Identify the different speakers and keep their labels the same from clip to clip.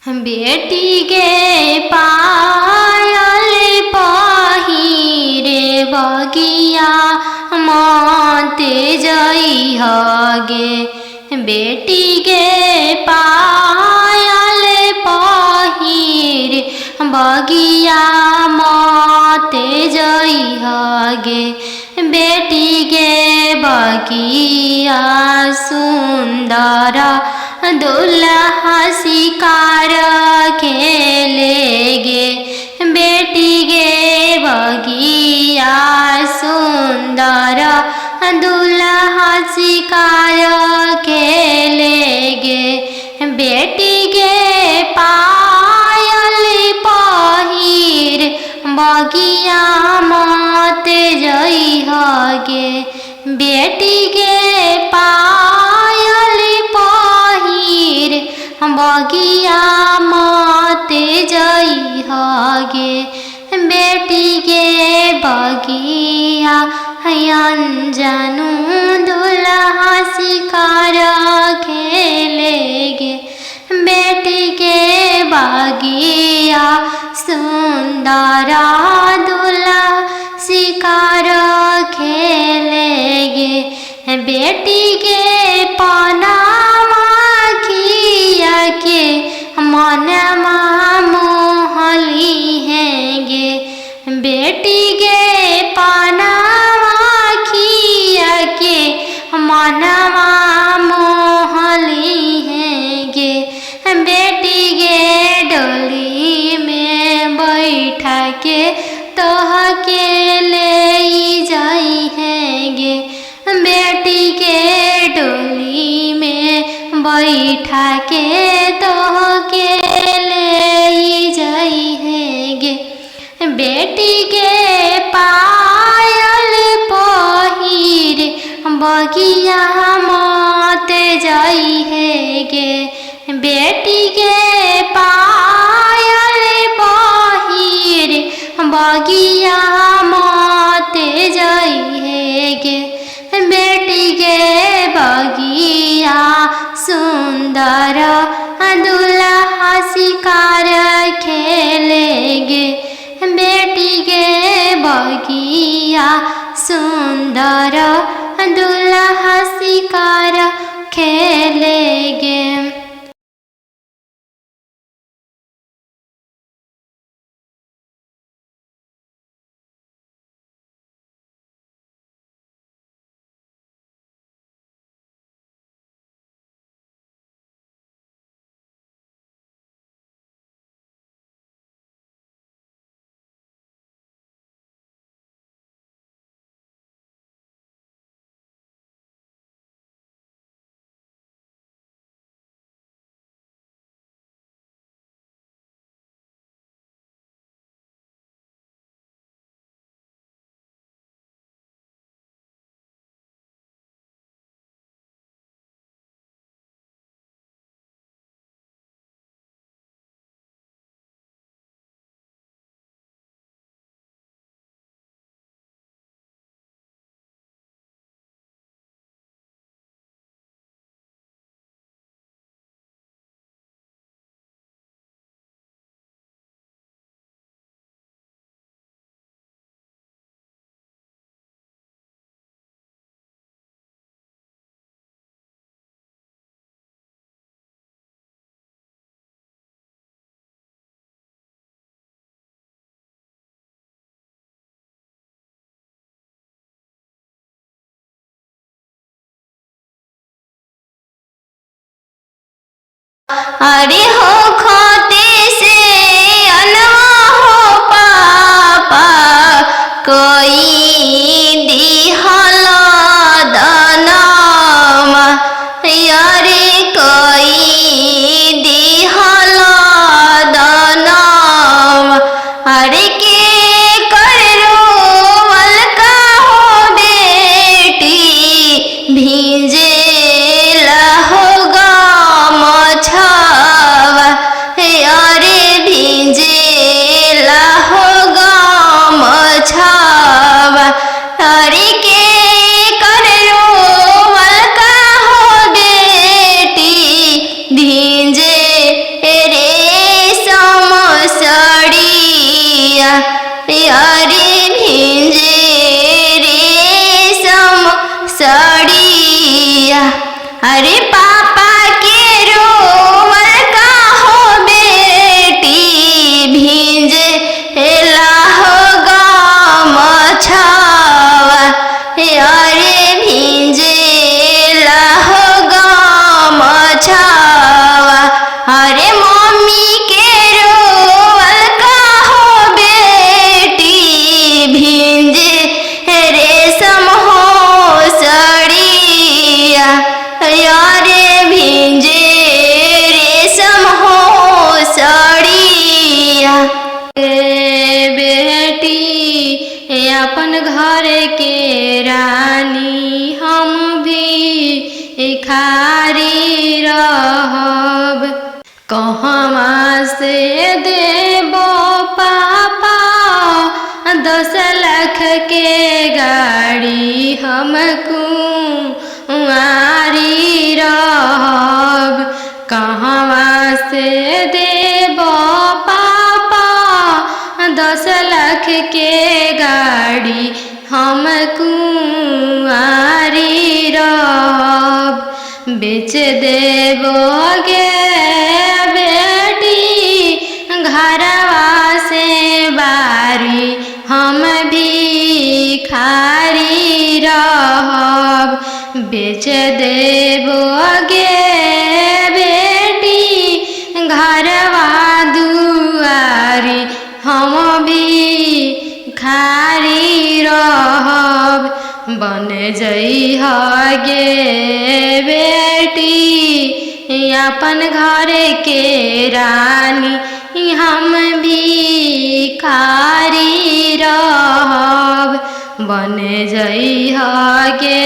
Speaker 1: बेटी गे पायल पहिरे बगिया मते जई हगे। बेटी गे पायल पहिरे बगिया मते जई हगे। बेटी गे बगिया सुंदर दुल्हा शिकार खेलेगे। बेटी गे बगिया सुंदर दुल्हा शिकार खेलेगे। बेटी गे पायल पहिर बगिया मते जई हगे। बेटी गे पायल पहिर बगिया मते जई हगे। बेटी गे बगिया अनजानु दुल्हा शिकार खेलेगे। बेटी गे बगिया सुंदर दुल्हा शिकार खेलेगे। बेटी गे पनामा खिया के मनमा मोहली हैगे। बेटी गे पनामा खिया के मनमा मोहली हैगे। बेटी गे डोली में बैठा के तोह के ले जाई हैगे। बेटी के डोली में बैठा के तोह के ले जाई हैगे। बेटी के पायल पहिर बगिया मते जाई हैगे। बेटी के पायल पहिर बगिया मते जाई हैगे। बेटी गे बगिया सुंदर दुल्हा शिकार खेलेगे। बेटी गे बगिया सुंदर दुल्हा शिकार खेलेगे। अरे हो खोते से अनवा हो पापा कोई दिहल दनमा। अरे कोई दिहल दनमा। अरे के करो मलका हो बेटी भीजे लहो छवा। मम्मी के रोवल का हो बेटी भिंजे रेशम हो सड़िया यारे भिंजे रेशम हो सड़िया। बेटी अपन घर के रानी हम भी खारी रहब कहवा से देबो पापा 10 लाख के गाड़ी हम कुंवारी रहब कहवा से देबो पापा 10 लाख के गाड़ी हम कुंवारी रहब बेच देबोगे बेटी घरवा से बारी हम भी खारी रहब बेच देबोगे बेटी घरवा दुआरी हम भी खारी रहब बन जइहगे बेटी अपन घर के रानी हम भी खारी रहब बन जइहगे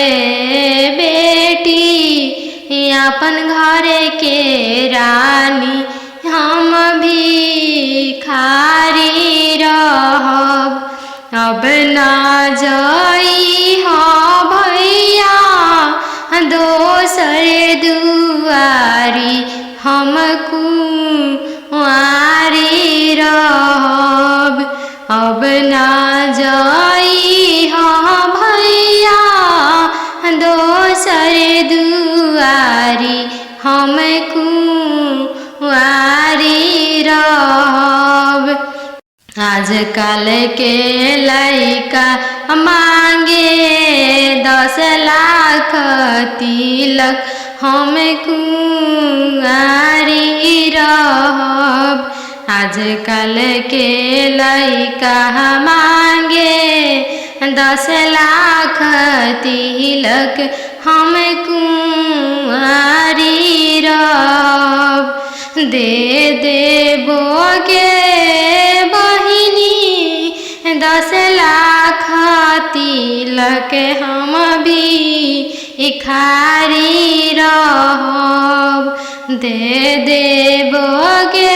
Speaker 1: बेटी अपन घर के रानी हम भी खारी रहब अब ना जइहा भैया दोसर दुआरी हम कुंवारी रहब अब ना जइहा भैया दोसर दुआरी हम कुंवारी रहब। आजकल के लइका मांगे 10 लाख तिलक हम कुंवारी रहब आजकल के लइका मांगे 10 लाख तिलक हम कुंवारी रहब दे देबोगे 10 लाख तिलक हम भी खारी रहब दे देबोगे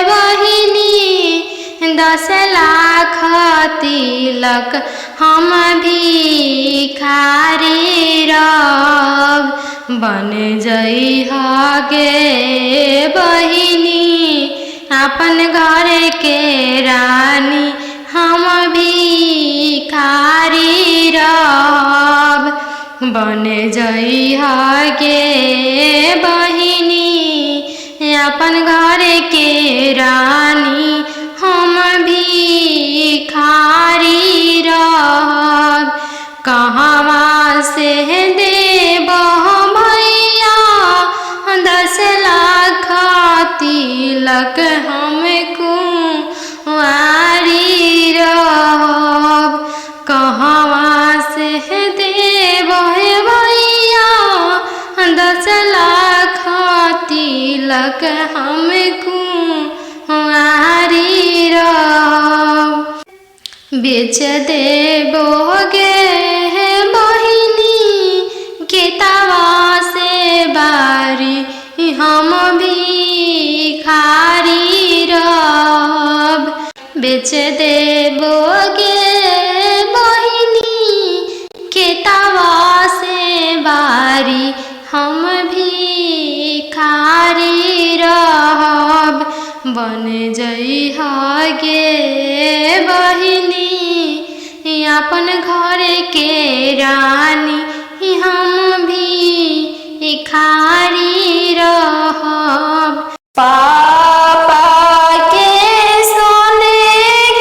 Speaker 1: बहिनी 10 लाख तिलक हम भी खारी रहब बन जइहगे बहिनी अपन घर के रानी हम भी खारी रहब बन जइहगे बहिनी अपन घर के रानी हम भी खारी रहब कहवा से देबो भैया 10 लाख तिलक हम कुंवारी रहब कहवा से देबो भैया 10 लाख तिलक हम कुंवारी रहब बेच देबोगे बहिनी खेतवा से बारी हम भी खारी रहब बेच देबोगे बहिनी खेतवा से बारी हम भी खारी रहब बन जइहगे बहिनी अपन घर के रानी हम भी खारी रहब पापा के सोने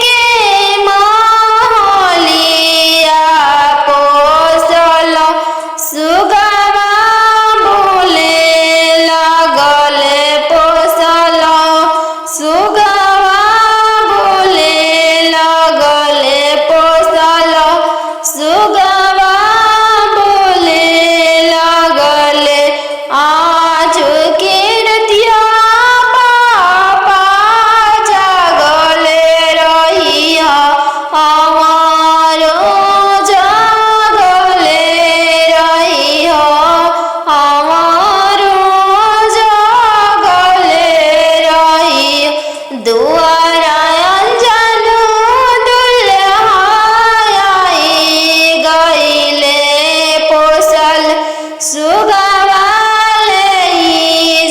Speaker 1: के महलिया पोसल सुगवा बोले लगल पोसल दुआरा अंजनु दुल्हाई गईले पोसल सुगवाले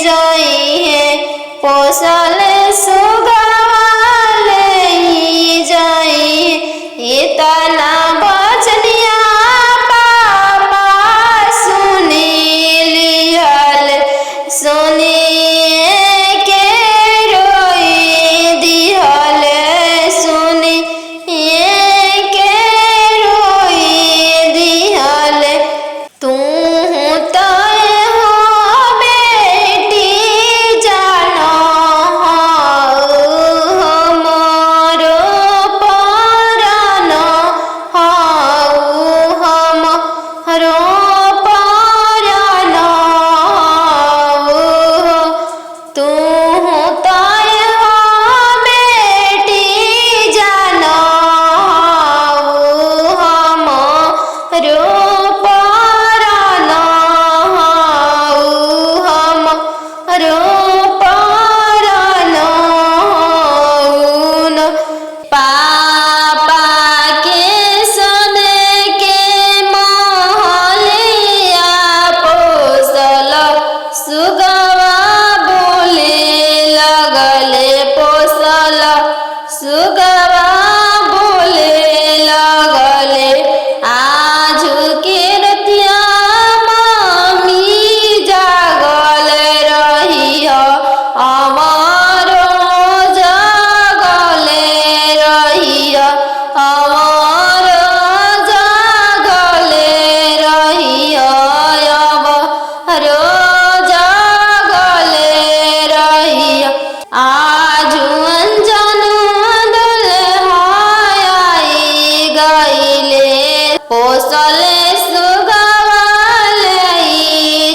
Speaker 1: जई है पोसल सुगवाले जई इतना बचनिया पापा सुनी लिहल सुनिए के रोई दिहल सुनिए के रोई दिहल तू तो हो बेटी जानो हमारो परानो हमारो परानो तू तो हो बेटी जानो हमारो परानो हमारो परानो पापा के सोने के महलिया पोसल सुगवा बोले लगले पोसल सुगवा बोले लगले आजू के रतिया मम्मी जागल रही हमारो जागले रही हमारो जागले रही हमारो जागले रही आजू अंजनु दुल्हाई गईले पोसल सुगवाले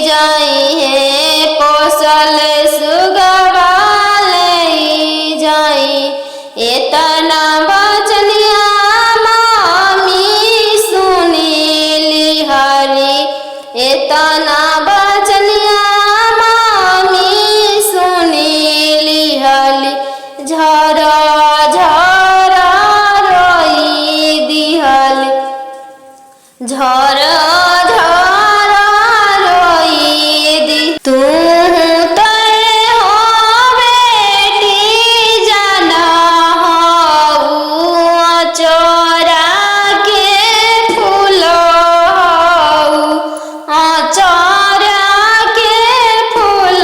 Speaker 1: जई है पोसल सुगवाले जई इतना बचनिया मम्मी सुनी लिहली इतना बचनिया मम्मी सुनी लिहली झरा झरा रोई दिहली झरा झरा रोई दी तू तो हो बेटी जाना चोरा के फूल चोरा के फूल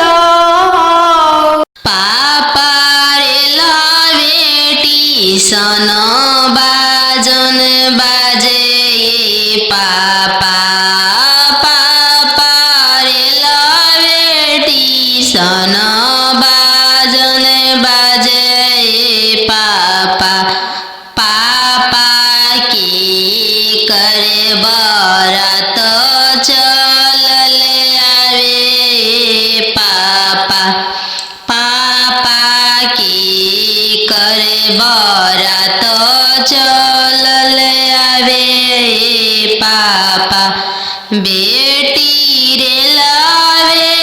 Speaker 1: पापा रे ला बेटी सन बाजन बाजे पापा पापा रे ला बेटी सन बाजन बाजे पापा पापा की करे बरात चलले आवे पापा पापा की करे बरात चलले आवे पापा बेटी रे लावे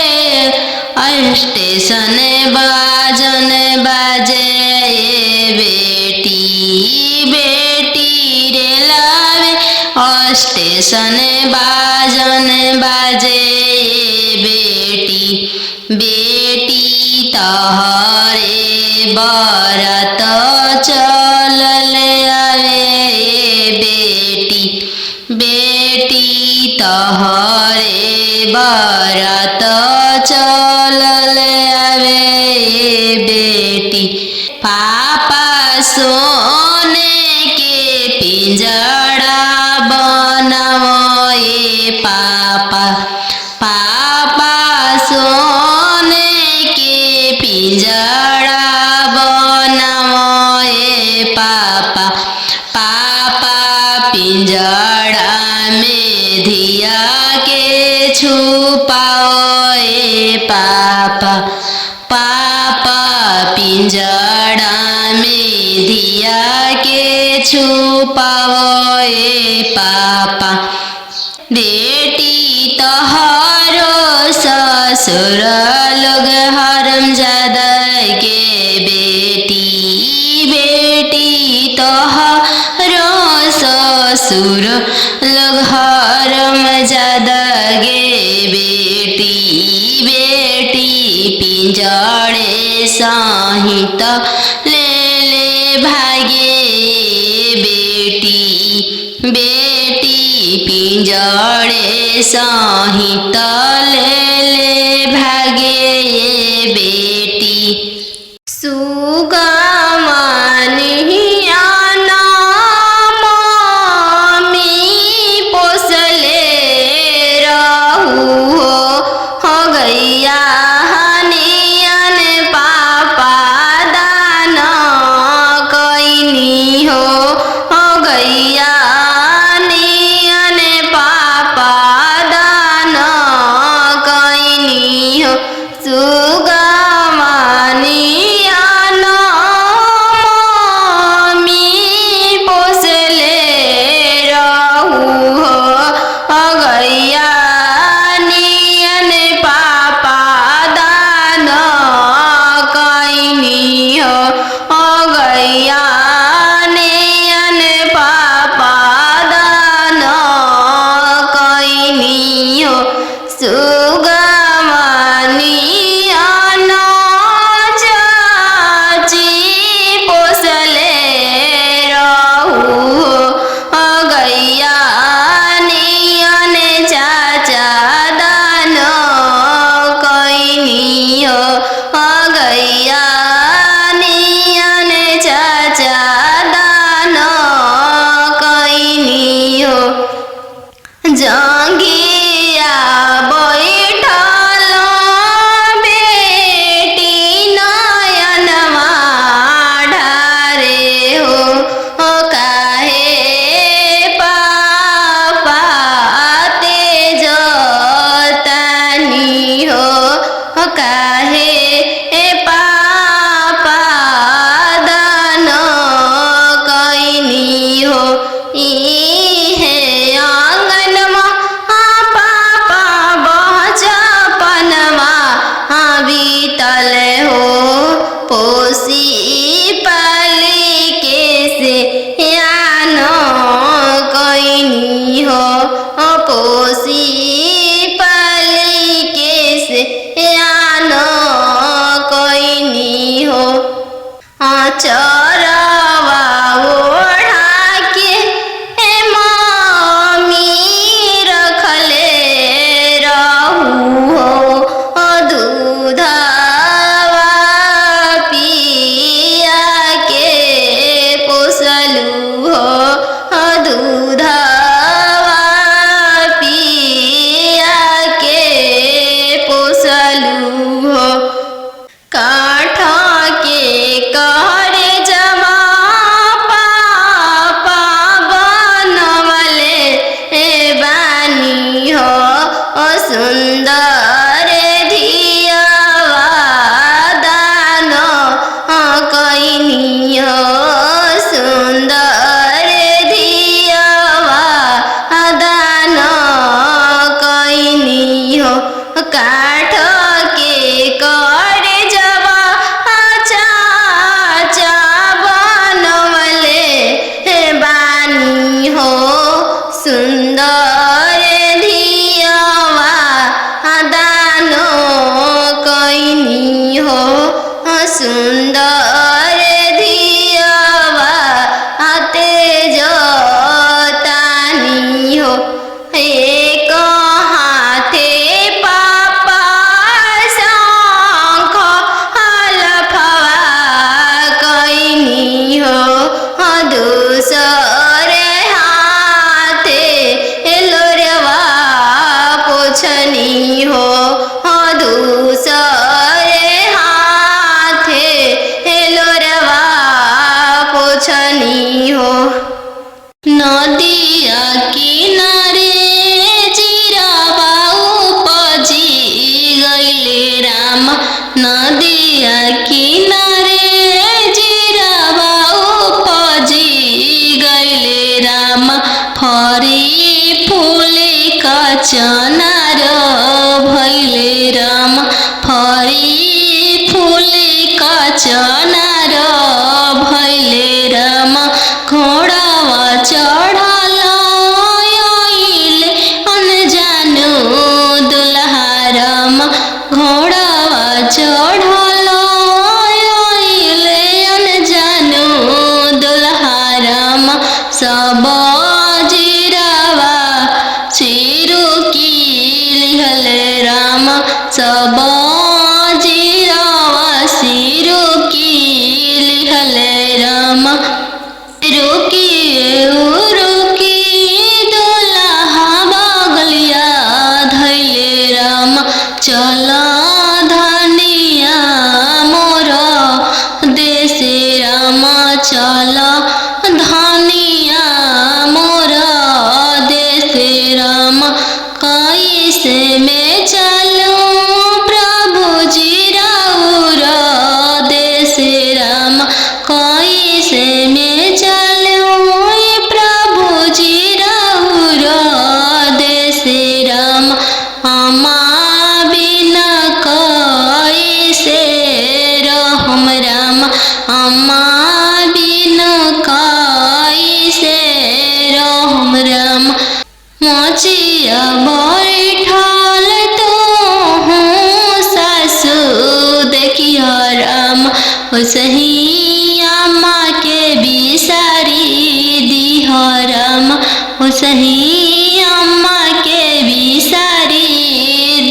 Speaker 1: स्टेशन बाजन बाजे बेटी बेटी रे लावे स्टेशन बाजन बाजे बेटी बेटी तहरे बरात चलले आवे बेटी बेटी तहरे बरात चलले आवे बेटी पापा सोने के पिंजड़ा बनाओ पापा पापा सोने के पिंजड़ा बनाओ पापा पापा पिंजड़ा में धिया के छुपाओ पापा पापा पिंजड़ा में धिया के छुपाओ पापा बेटी तोहरो ससुर लोग हरमजादा के बेटी ससुर लोग हरम ज्यादा गे बेटी बेटी पिंजड़े सहित ले ले भागे बेटी बेटी पिंजड़े सहित ले ले भागे बेटी सुगमनिया नाम मी पोसले रहू हो गैया हनियन पापा दान कैनी हो गैया हनियन पापा दान कैनी हो सुगमनिया जंगिया बैठल बेटी नयन ढारे हो काहे पापा तेज तानी हो काहे पापा दान कैनी हो पोसी पाली के से यान कैनी हो पोसी पाली के से यान कैनी हो चरवा ओढ़ा के मम्मी रखले रहू हो दूध काठ के कहरे जमा अम्मा बिन कैसे रहम राम। मोचिया बैठल तो हूँ सासु देखियो राम। सही अम्मा के बिसारी दिह राम। सही अम्मा के बिसारी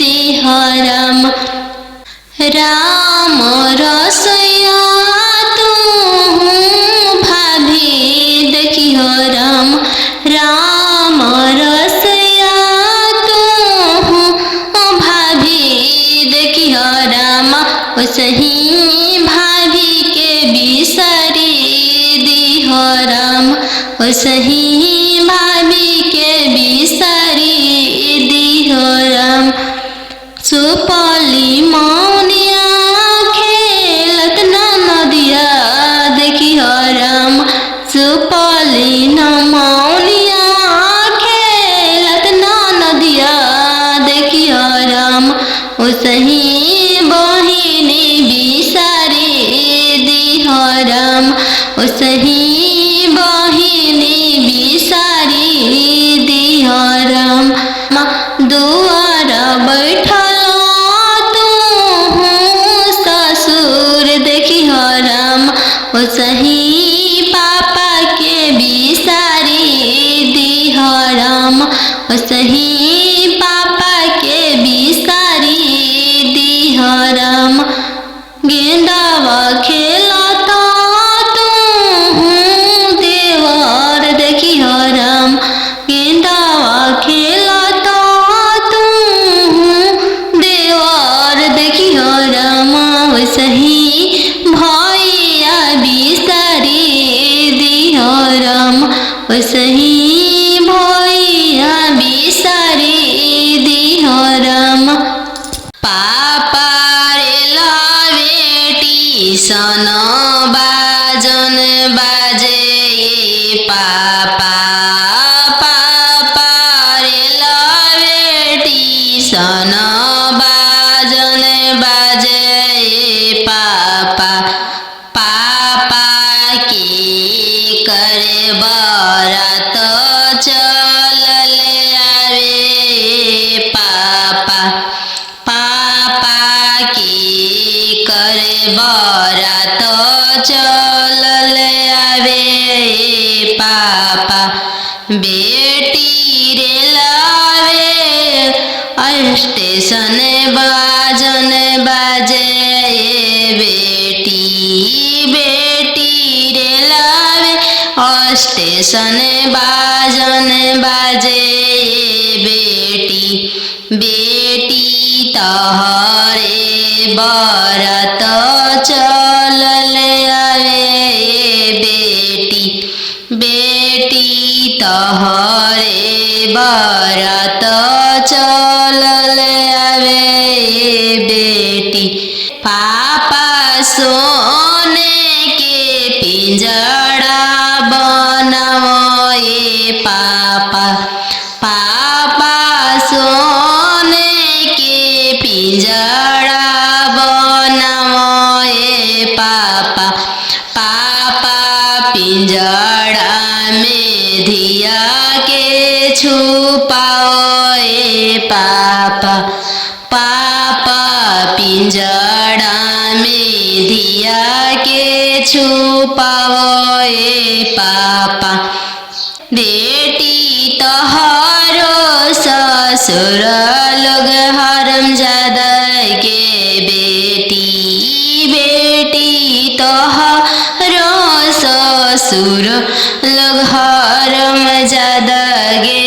Speaker 1: दिह राम। राम रसैया तू भाभी देखियो राम। राम रसैया तू भाभी देखियो राम। सही भाभी के बिसारी दिह राम। सही भाभी के बिसारी दिह राम। सुपली मौनिया खेलत नदिया देखियो राम। सुपली मौनिया खेलत नदिया देखियो राम। सही बहिनी बिसारी दिह राम। सही बहिनी बिसारी दिह राम। दुआर बैठल तू ससुर देखियो राम। सही पापा के बिसारी दिह राम। सही पापा के बिसारी दिह राम। गेंदावा खेलता तू देवर देखियो राम। गेंदावा खेलता तू देवर देखियो राम। सही भैया बिसारी दिह राम। सही भैया बिसारी दिह राम। पापा रे बेटी सन बाजन बाजे पापा। पापा रे बेटी सन बाजन बाजे पापा। पापा की करे बारात चलल आवे पापा। पापा की करे बारात चलल आवे पापा। बेटी रे लावे स्टेशन बाजन बाजे बेटी। बेटी रे लावे स्टेशन बाजन बाजे बेटी। बेटी तहरे बारात चलल आवे बेटी। बेटी तहरे बारात चलल आवे बेटी। पापा सोने के पिंजड़ा बनाओ पापा। पापा सोने के पिंजड़ा बनाओ पापा। पापा पिंजड़ा में धिया के छुपाओ पापा। पापा पिंजड़ा में धिया के छुपाओ पापा। बेटी तोहरो ससुर लोग हरमजादा के बेटी। बेटी तोहरो ससुर लोग हरमजादा गे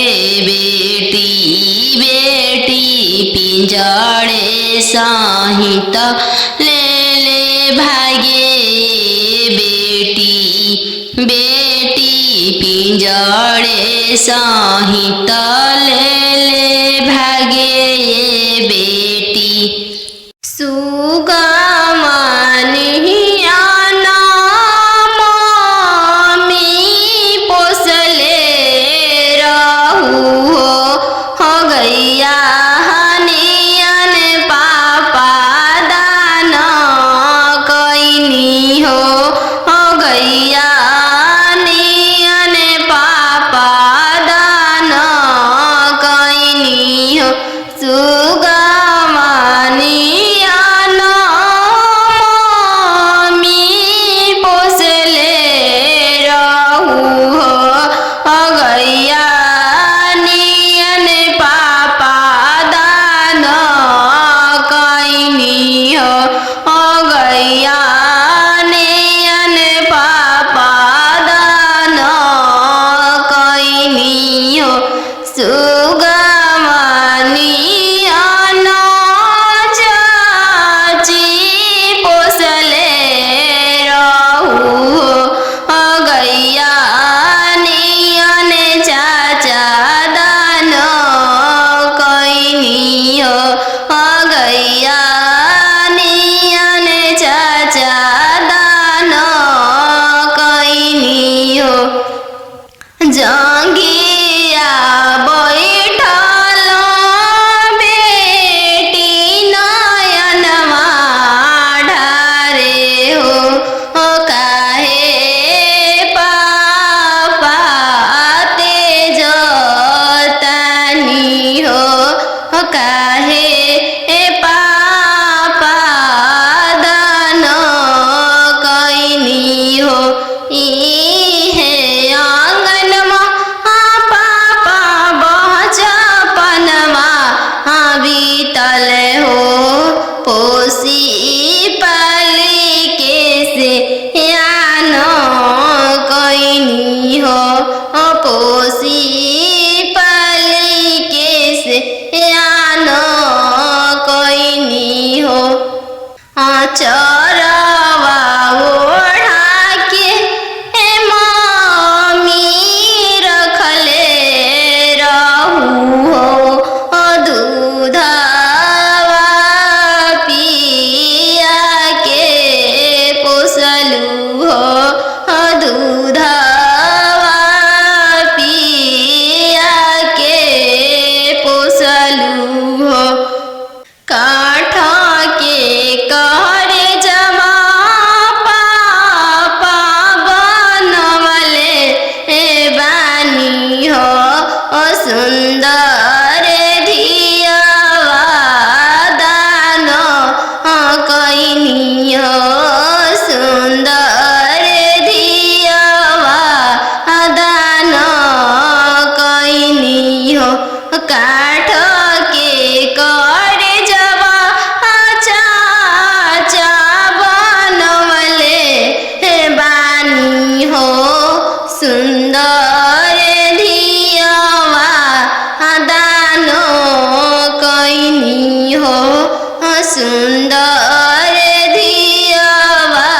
Speaker 1: बेटी। बेटी पिंजड़े सहित ले ले भागे बेटी। बेटी पिंजड़े सहित ले ले भागे बेटी। सुगमनिया मम्मी पोसले रहू हो गैया हनियन पापा दान कैनी हो। चरवा ओढ़ा के मम्मी रखले रहू हो दूधवा पिया के पोसलू हो दूधवा पिया के पोसलू हो काठ के कहरे जमा पापा बनवले बानी हो सुंदर धियावा दान कैनी हो सुंदर धियावा दान कैनी हो काठ के करे जवा चाचा बनवले बानी हो सुंदर धियावा दान कैनी हो सुंदर धियावा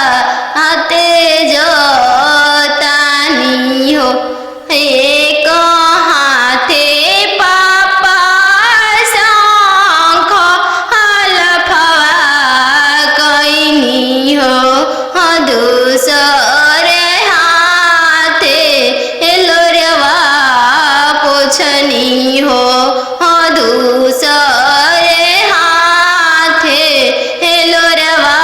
Speaker 1: तेज तानी हो एक हाथे पापा शंख हलफवा कैनी हो दूसरे हाथे लोरवा पोछनी हो दूसरे हाथे लोरवा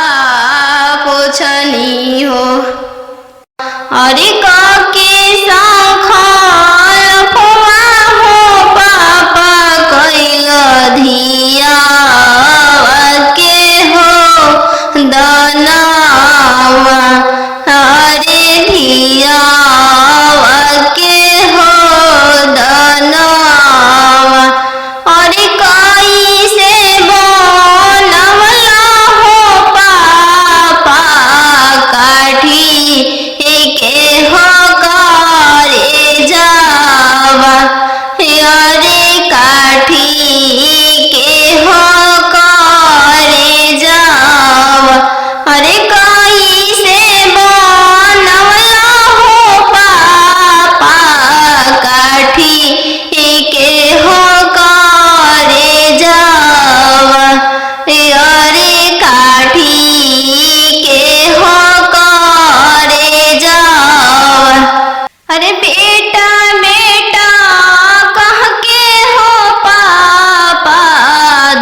Speaker 1: पोछनी हो अरे के शंख हलफवा हो पापा कैल धियावा के हो दनावा अरे धियावा के हो दनावा अरे कैसे बनवला हो पापा काठी के हो करे जावा अरे काठी के हो करे जावा अरे कैसे बनवला हो पापा काठी के हो करे जावा अरे काठी के हो करे जावा अरे बेटा बेटा कह के हो पापा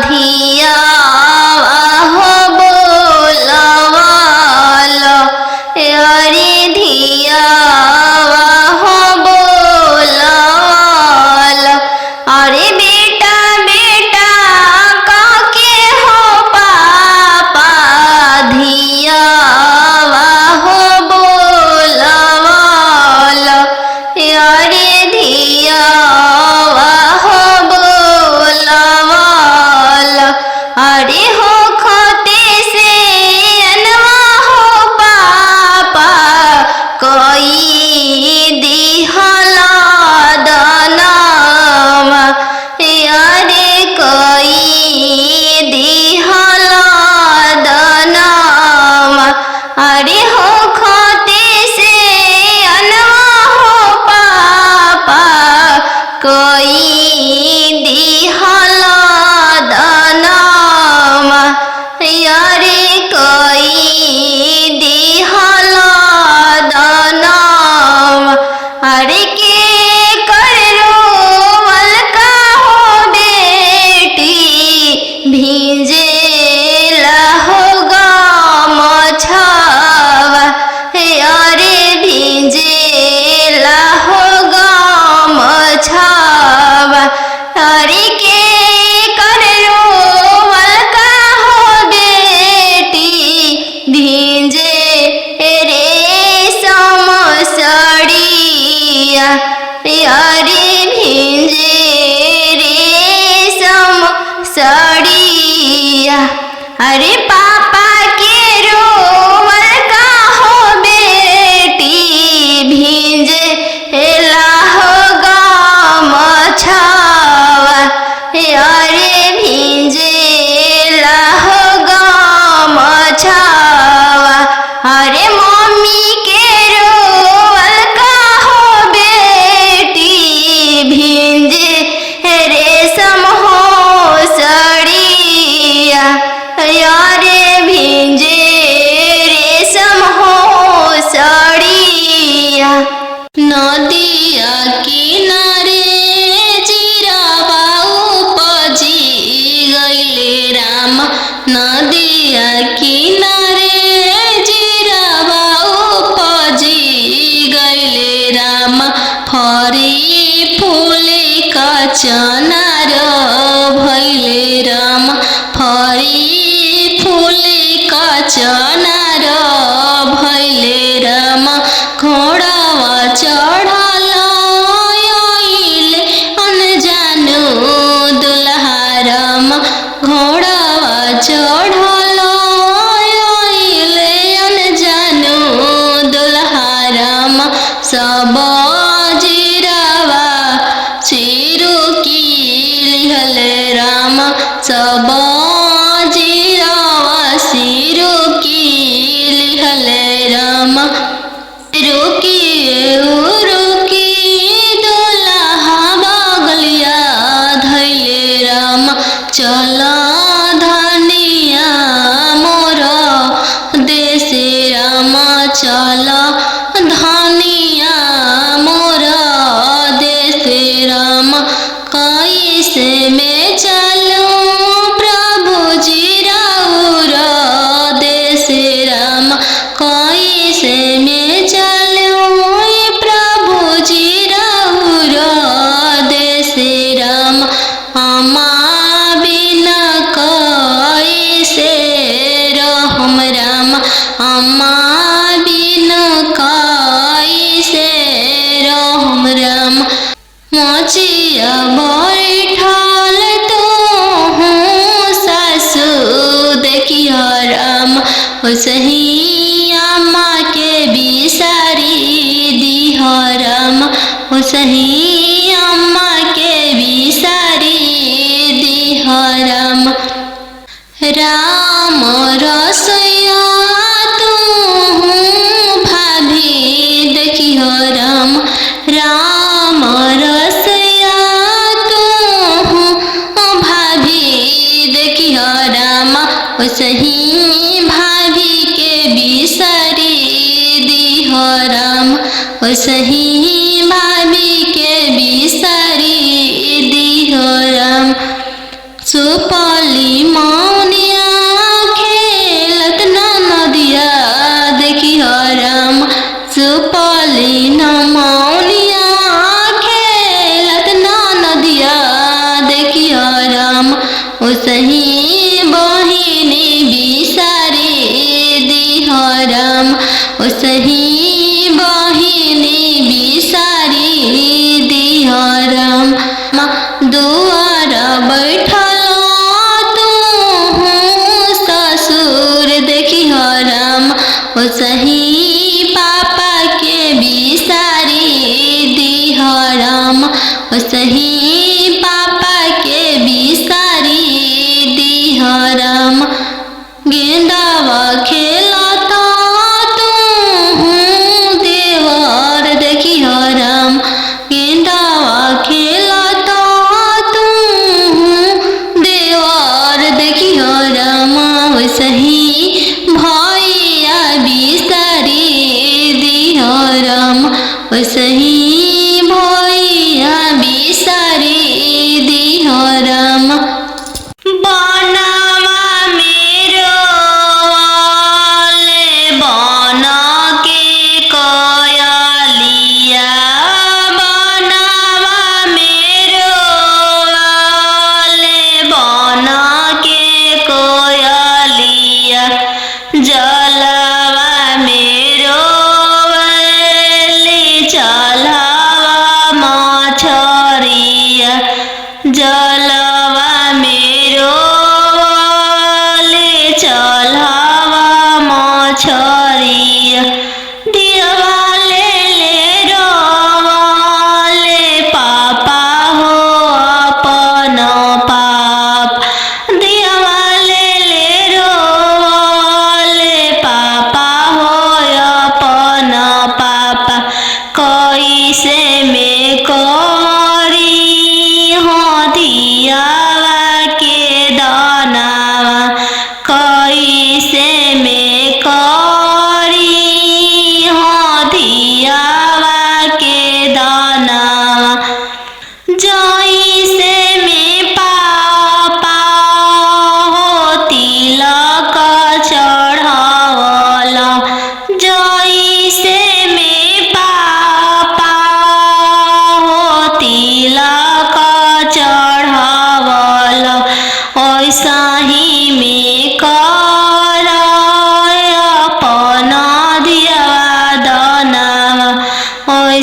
Speaker 1: धियावा हो बोलवाल अरे धियावा हो बोलवाल अरे बेटा बेटा कह के हो पापा धियावा हो बोलवाल अरे धियावा हो बोलवाल अरे हो खते से अनवा हो पापा कोई दिहला दनावा अरे कोई दिहला दनावा अरे हो खते से अनवा हो पापा कोई दिहला दनावा अरे कोई दिहला दनावा अरे के करो मलका हो बेटी भीजे हो गमछवा अरे भीजे हो गमछवा अरे के करो मलका हो बेटी भीजे रेशम सड़िया अरे भीजे रेशम सड़िया अरे पापा के रोवल का हो बेटी भीजे हो गमछवा अरे भीजे हो गमछवा नदिया किनारे जिरावा उपजी गइले राम, नदिया किनारे जिरावा उपजी गइले राम। फरी फूले कचनार भइले राम, फरी फूले कचनार भइले राम। घोड़ावा चढ़ल आइले अनजानु दुल्हा राम, घोड़ावा चढ़ल आइले अनजानु दुल्हा राम। सब जिरावा चिरुकी लिहले राम, सब जिरावा सिरुकी लिहले राम। रुकी रुकी दुल्हा बगलिया धैले राम, चल धनिया मोर देशे राम, चल धनिया मोर देशे राम। कैसे में चलूं प्रभु जी राउर देशे राम, कैसे में चलूं प्रभु जी राउर देशे राम। अम्मा बिना कैसे रहम राम, अम्मा बिना कैसे रहम राम। मोचिया बैठल तोहू सासु देखिया राम, ओसही अम्मा के बिसारी दिह राम, ओसही अम्मा के बिसारी दिह राम। राम रसोइया तोहू भाभी देखिह राम, राम रसोइया तोहू भाभी देखिह राम, ओसही भाभी के बिसारी दिह राम, ओसही भाभी के बिसारी दिह राम। सुपली मौनिया खेलत नदिया देखिह राम, सुपली मौनिया खेलत नदिया देखिह राम। ओसही बहिनी बिसारी दिह राम, ओसही बहिनी बिसारी दिह राम। दुआर बैठल तोहू ससुर देखिह राम, ओसही पापा के बिसारी दिह राम, ओसही पापा के बिसारी दिह राम। गेंदावा खेलता तोहू देवर देखिह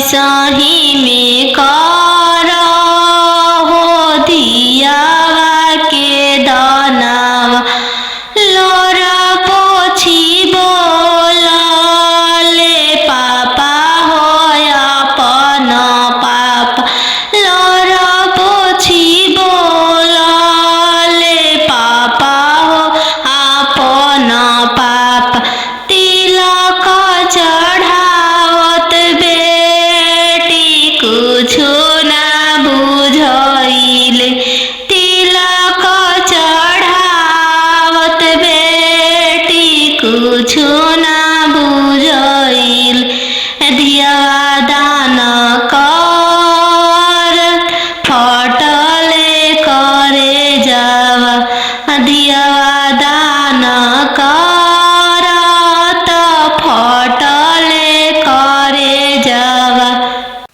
Speaker 1: सही में कर हो दियावा के दानावा लोर पोछी बोला ले पापा हो अपन पाप लोर पोछी बोला ले पापा हो अपन पाप तिलक चढ़ावत बेटी कुछो ना बुझाइले तिलक चढ़ावत बेटी कुछो ना बुझाइल दियावा दान कर फटले करे जावा दियावा दान कर त फटले करे जावा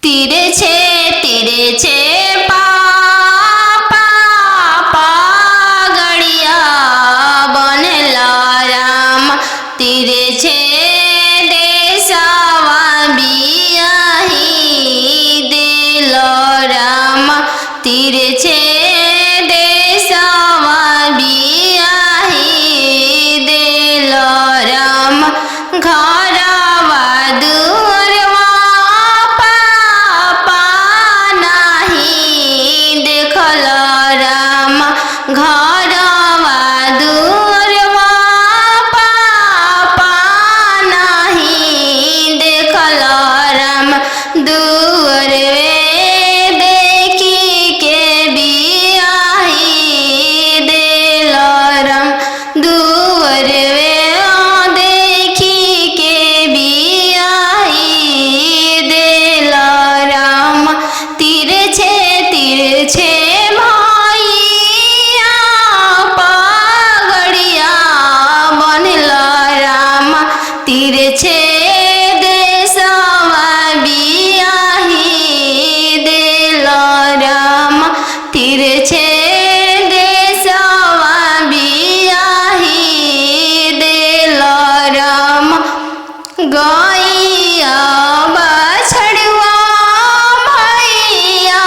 Speaker 1: तिरछे पापा गड़िया बनेला राम तिरछे देशवा बियाही दिल राम तिरछे देशवा बियाही दिल राम घरवा दुअरवा पापा नाही देखल राम घरवा दुअरवा पापा नाही देखल राम दुअरवे देखी के बियाही दिल राम दुअरवे देखी के बियाही दिल राम तिरछे भैया पगड़िया बनल राम तिरछे देशवा बियाही दिल राम तिरछे देशवा बियाही दिल राम गैया बछड़ुआ भैया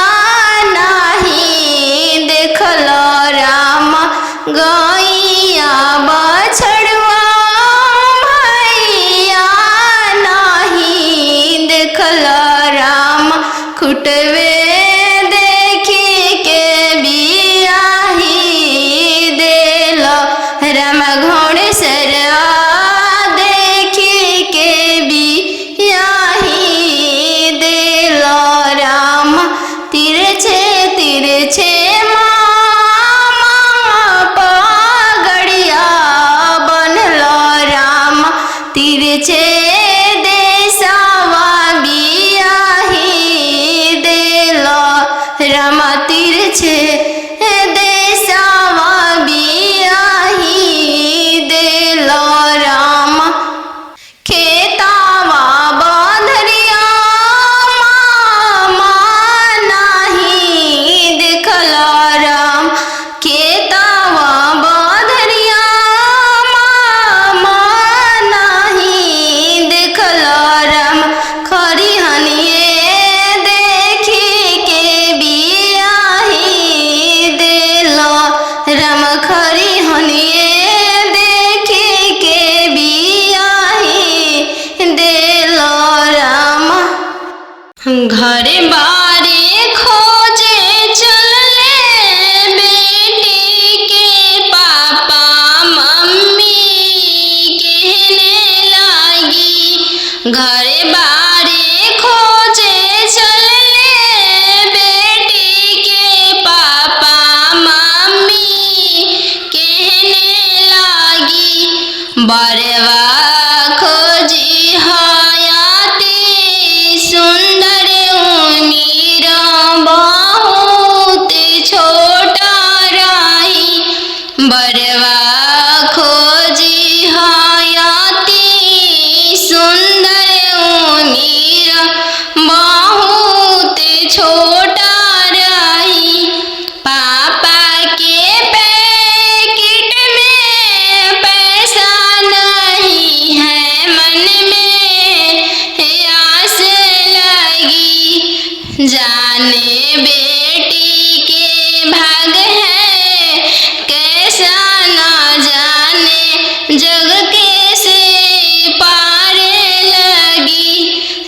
Speaker 1: नाही देखल राम गैया बछड़ुआ भैया नाही देखल राम खुटवे देखी के बियाही दिल राम घोड़सरवा देखी के बियाही दिल राम तिरछे मामा पगड़िया बनल राम तिरछे देशवा बियाही दिल राम तिरछे देशवा बियाही दिल राम खेतावा बंधरिया मामा नाही देखल राम खेतावा बंधरिया मामा नाही देखल राम खरिहनिए देखी के बियाही दिल राम खरिहनिए देखी के बियाही दिल राम घरे बारे खोजे चलले बेटी के पापा मम्मी कहने लागी घरे बारे खोजे चलले बेटी के पापा मम्मी कहने लागी बरवा खोजी हयाती सुंदर उमीर बहुत छोटा रही बरवा खोजी हयाती सुंदर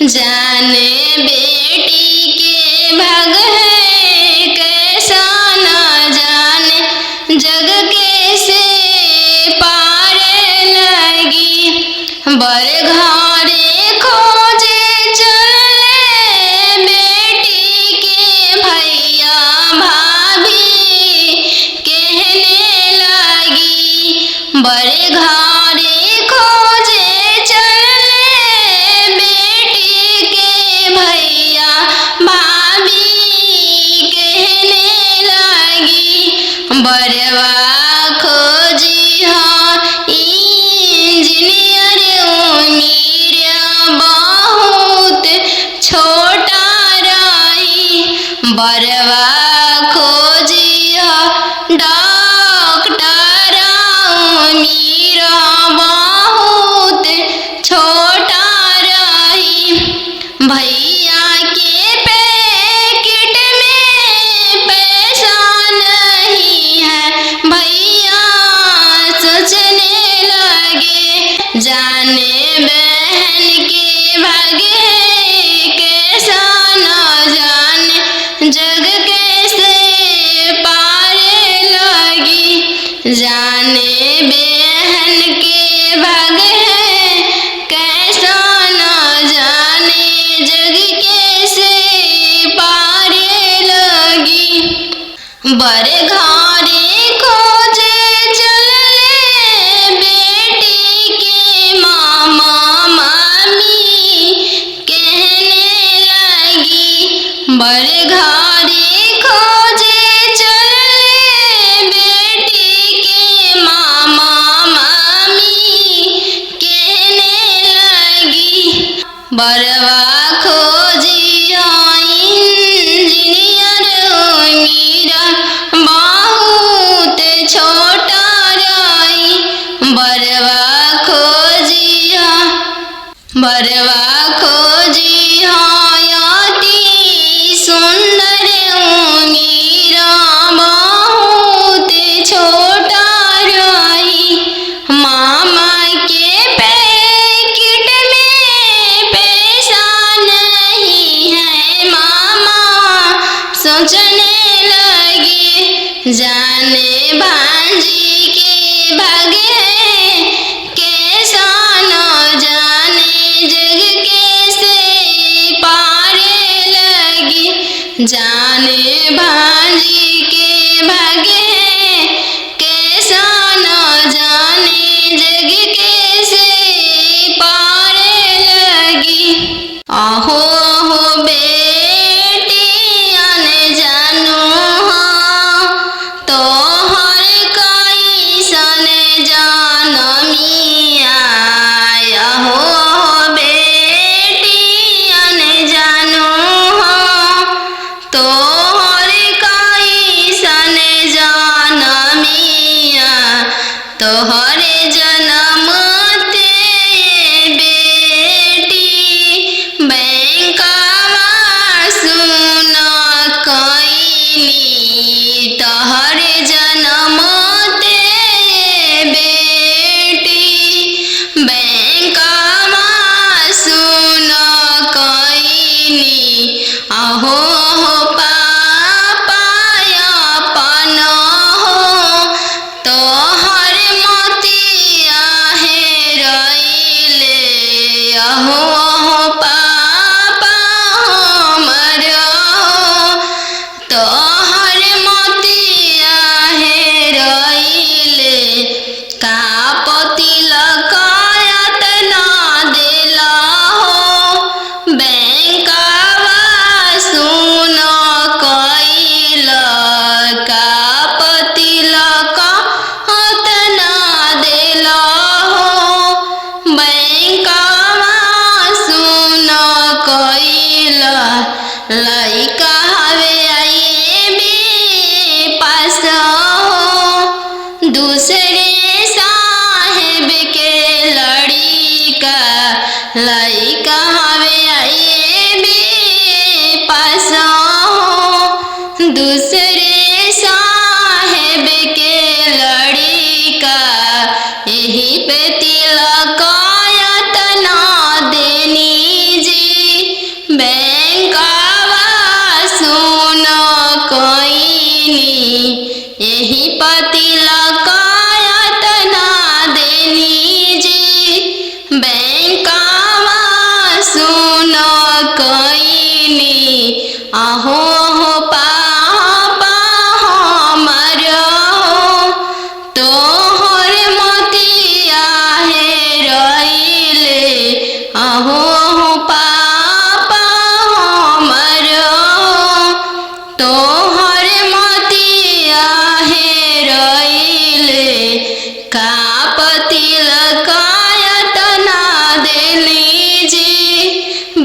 Speaker 1: जाने बेटी के भग है कैसा न जाने, जग कैसे पार लगी। बर घरे खोजे चले बेटी के भैया भाभी कहने लगी। बर घरे खोजे चले बेटी के भैया भाभी कहने लगी। बरवा खोजी हाँ इंजीनियर उम्मीद बहुत छोटा रही। बरवा खोजी हाँ डॉक्टर उम्मीद बहुत छोटा रही। भैया के पैकेट में पैसा नहीं है, भैया सोचने लगे। जाने बहन के भाग्य है कैसा न जाने, जग कैसे पार लगी। जाने बहन के भाग्य है कैसा न जाने, जग कैसे पार लगी। बर घरे खोजे चले बेटी के मामा मामी कहने लगी। बर घरे खोजे चले बेटी के मामा मामी कहने लगी। बरवा खोजी हाँ इंजीनियर उम्मीद बहुत छोटा रही। बरवा खोजी हाँ अति सुंदर उम्मीद बहुत छोटा रही। मामा के पैकेट में पैसा नहीं है, मामा सोचने लगे। जाने भांजी के भाग्य है कैसा न जाने, जग कैसे पार लगी। जाने भांजी के भाग्य है कैसा न जाने, जग कैसे पार लगी। आहो आहो बेटी अन जानू हाँ, तोहर कैसन जानमिया। आहो बेटी अन जानू हाँ, तोहर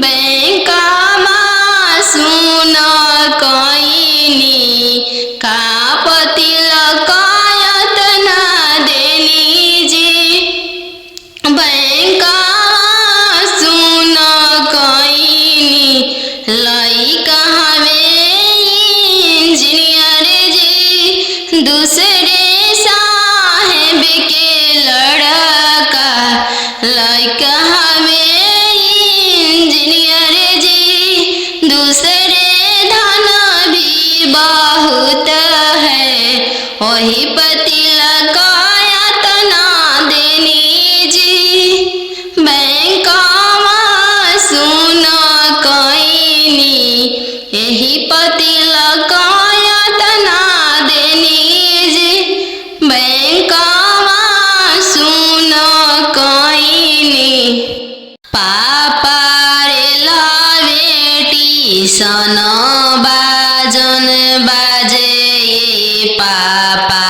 Speaker 1: बैंकामा सुन कइनी का पतिल कायत ना देनी जी बैंकामा सुन कइनी लइका हमें इंजीनियर जी दूसरे साहेब के लड़का लइका हमें इंजीनियर जी दूसरे धन भी बहुत है वही पतिल कायत ना देनी जी बैंकामा सुन कइनी यही पतिल कायत ना देनी जी बैंकामा सुन कइनी पापा रे लावेटी सन बाजन बाजे पापा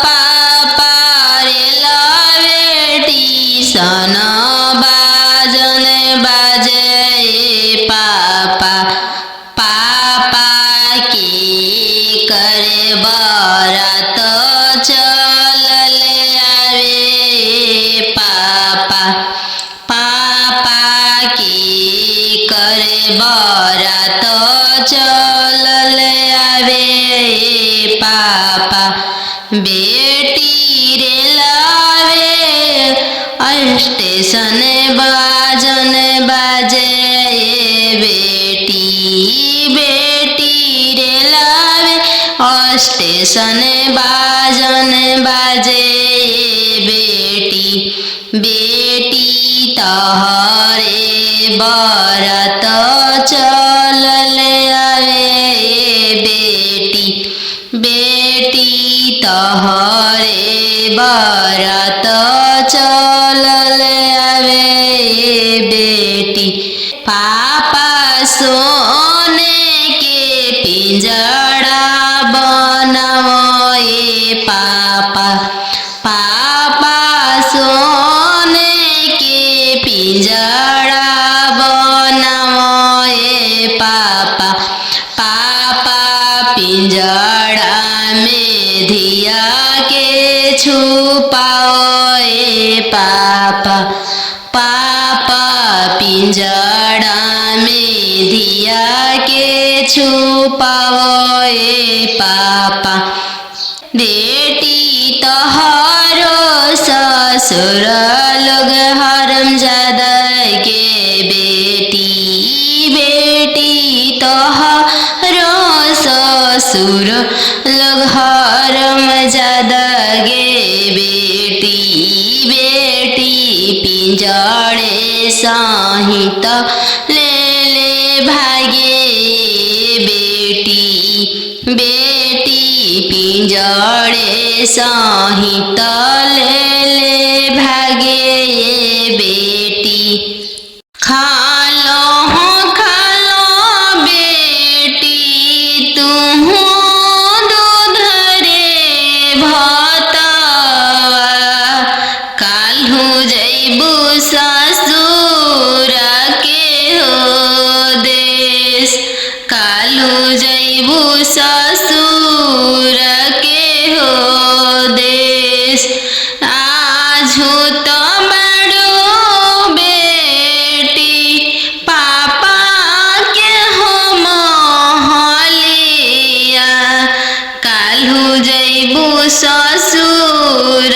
Speaker 1: पापा रे लावेटी सन बाजन बाजे पापा पापा की करे बरात चलल आवे पापा पापा की करे बरात चलल आवे पापा बेटी रे लावे स्टेशन बाजन बाजे बेटी बेटी रे लावे स्टेशन बाजन बाजे बेटी बेटी तहरे बरात चलल आवे बेटी बेटी तहरे बरात चलल आवे बेटी पापा सोने के पिंजड़ा बनाओ पापा पापा सोने के पिंजड़ा बनाओ पापा पापा पिंजड़ा में धिया के छुपाओ पापा पापा पिंजड़ा में धिया के छुपाओ पापा बेटी तोहरो ससुर लोग हरमजादा के बेटी बेटी तोहरो ससुर लोग हरमजादा गे बेटी बेटी पिंजड़े साहित ले ले भागे बेटी बेटी पिंजड़े साहित ले ले भागे बेटी खालो बेटी तुम दूध रे भतवा काल्हू जैबू ससुर के हो देश काल्हू जैबू ससुर के हो देश आजू तो बड़ो बेटी पापा के हो महलिया काल्हू जैबू ससुर